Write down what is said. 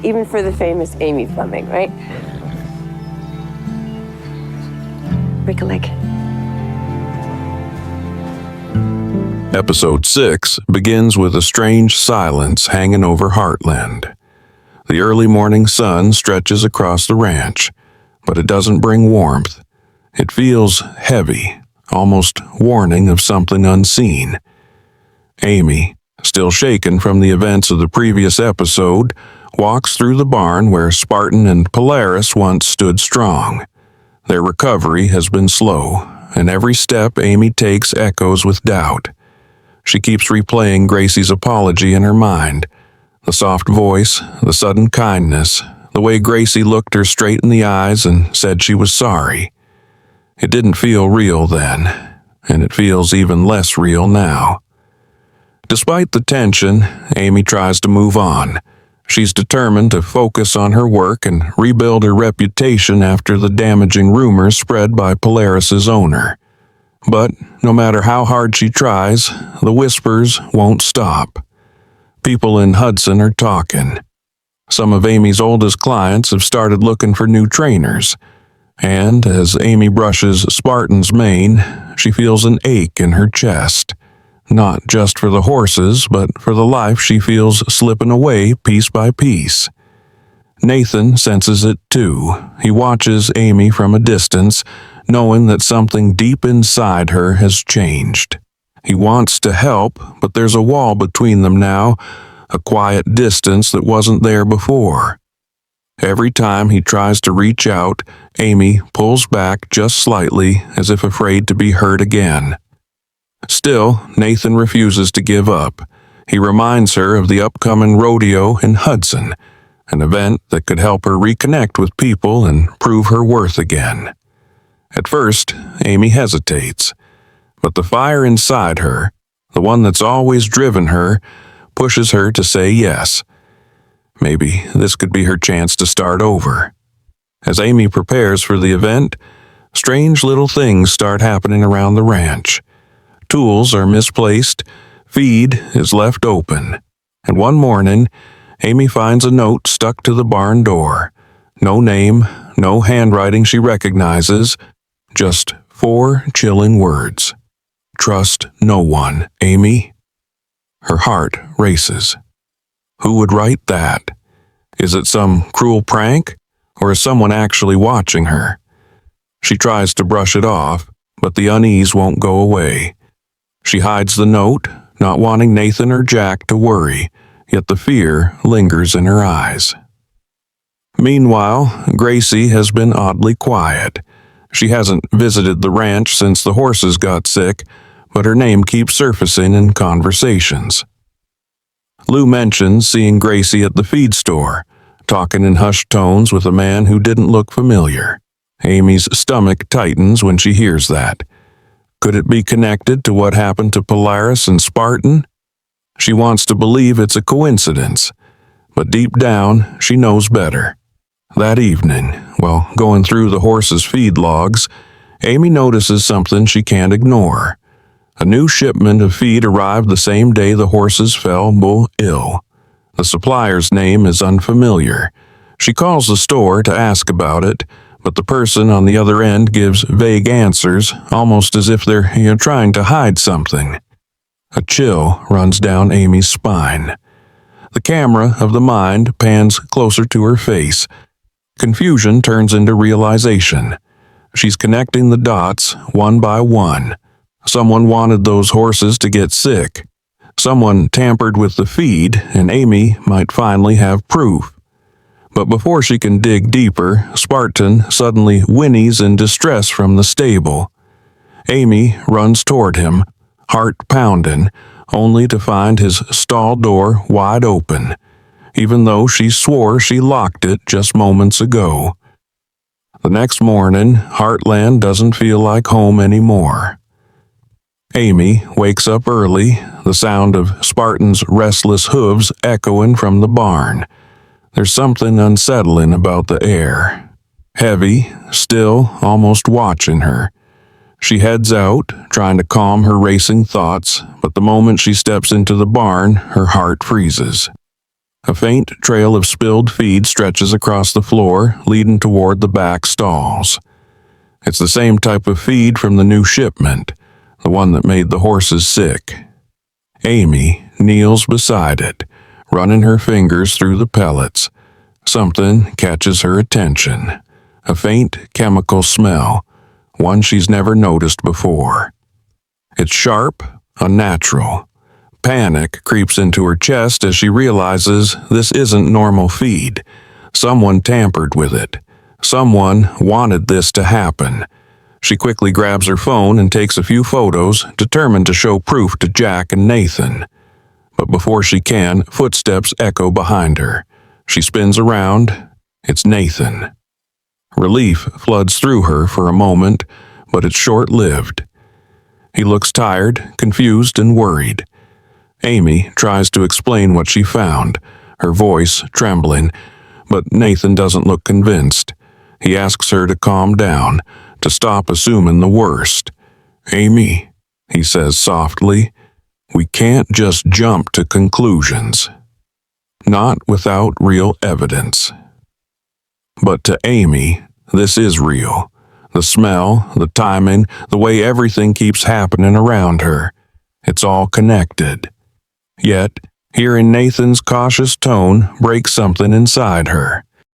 even for the famous Amy Fleming, right? Break a leg. Episode 6 begins with a strange silence hanging over Heartland. The early morning sun stretches across the ranch, but it doesn't bring warmth. It feels heavy, almost warning of something unseen. Amy, still shaken from the events of the previous episode, walks through the barn where Spartan and Polaris once stood strong. Their recovery has been slow, and every step Amy takes echoes with doubt. She keeps replaying Gracie's apology in her mind. The soft voice, the sudden kindness, the way Gracie looked her straight in the eyes and said she was sorry. It didn't feel real then, and it feels even less real now. Despite the tension, Amy tries to move on. She's determined to focus on her work and rebuild her reputation after the damaging rumors spread by Polaris's owner. But no matter how hard she tries, the whispers won't stop. People in Hudson are talking. Some of Amy's oldest clients have started looking for new trainers. And as Amy brushes Spartan's mane, she feels an ache in her chest. Not just for the horses, but for the life she feels slipping away piece by piece. Nathan senses it too. He watches Amy from a distance, knowing that something deep inside her has changed. He wants to help, but there's a wall between them now, a quiet distance that wasn't there before. Every time he tries to reach out, Amy pulls back just slightly, as if afraid to be hurt again. Still, Nathan refuses to give up. He reminds her of the upcoming rodeo in Hudson, an event that could help her reconnect with people and prove her worth again. At first, Amy hesitates, but the fire inside her, the one that's always driven her, pushes her to say yes. Maybe this could be her chance to start over. As Amy prepares for the event, strange little things start happening around the ranch. Tools are misplaced, feed is left open, and one morning, Amy finds a note stuck to the barn door. No name, no handwriting she recognizes, just 4 chilling words. Trust no one, Amy. Her heart races. Who would write that? Is it some cruel prank, or is someone actually watching her? She tries to brush it off, but the unease won't go away. She hides the note, not wanting Nathan or Jack to worry, yet the fear lingers in her eyes. Meanwhile, Gracie has been oddly quiet. She hasn't visited the ranch since the horses got sick, but her name keeps surfacing in conversations. Lou mentions seeing Gracie at the feed store, talking in hushed tones with a man who didn't look familiar. Amy's stomach tightens when she hears that. Could it be connected to what happened to Polaris and Spartan? She wants to believe it's a coincidence, but deep down, she knows better. That evening, while going through the horses' feed logs, Amy notices something she can't ignore. A new shipment of feed arrived the same day the horses fell ill. The supplier's name is unfamiliar. She calls the store to ask about it, but the person on the other end gives vague answers, almost as if they're trying to hide something. A chill runs down Amy's spine. The camera of the mind pans closer to her face. Confusion turns into realization. She's connecting the dots one by one. Someone wanted those horses to get sick. Someone tampered with the feed, and Amy might finally have proof. But before she can dig deeper, Spartan suddenly whinnies in distress from the stable. Amy runs toward him, heart pounding, only to find his stall door wide open, even though she swore she locked it just moments ago. The next morning, Heartland doesn't feel like home anymore. Amy wakes up early, the sound of Spartan's restless hooves echoing from the barn. There's something unsettling about the air. Heavy, still, almost watching her. She heads out, trying to calm her racing thoughts, but the moment she steps into the barn, her heart freezes. A faint trail of spilled feed stretches across the floor, leading toward the back stalls. It's the same type of feed from the new shipment, the one that made the horses sick. Amy kneels beside it, running her fingers through the pellets. Something catches her attention. A faint chemical smell, one she's never noticed before. It's sharp, unnatural. Panic creeps into her chest as she realizes this isn't normal feed. Someone tampered with it. Someone wanted this to happen. She quickly grabs her phone and takes a few photos, determined to show proof to Jack and Nathan. But before she can, footsteps echo behind her. She spins around. It's Nathan. Relief floods through her for a moment, but it's short-lived. He looks tired, confused, and worried. Amy tries to explain what she found, her voice trembling, but Nathan doesn't look convinced. He asks her to calm down, to stop assuming the worst. "Amy," he says softly, "we can't just jump to conclusions. Not without real evidence." But to Amy, this is real. The smell, the timing, the way everything keeps happening around her. It's all connected. Yet, hearing Nathan's cautious tone breaks something inside her.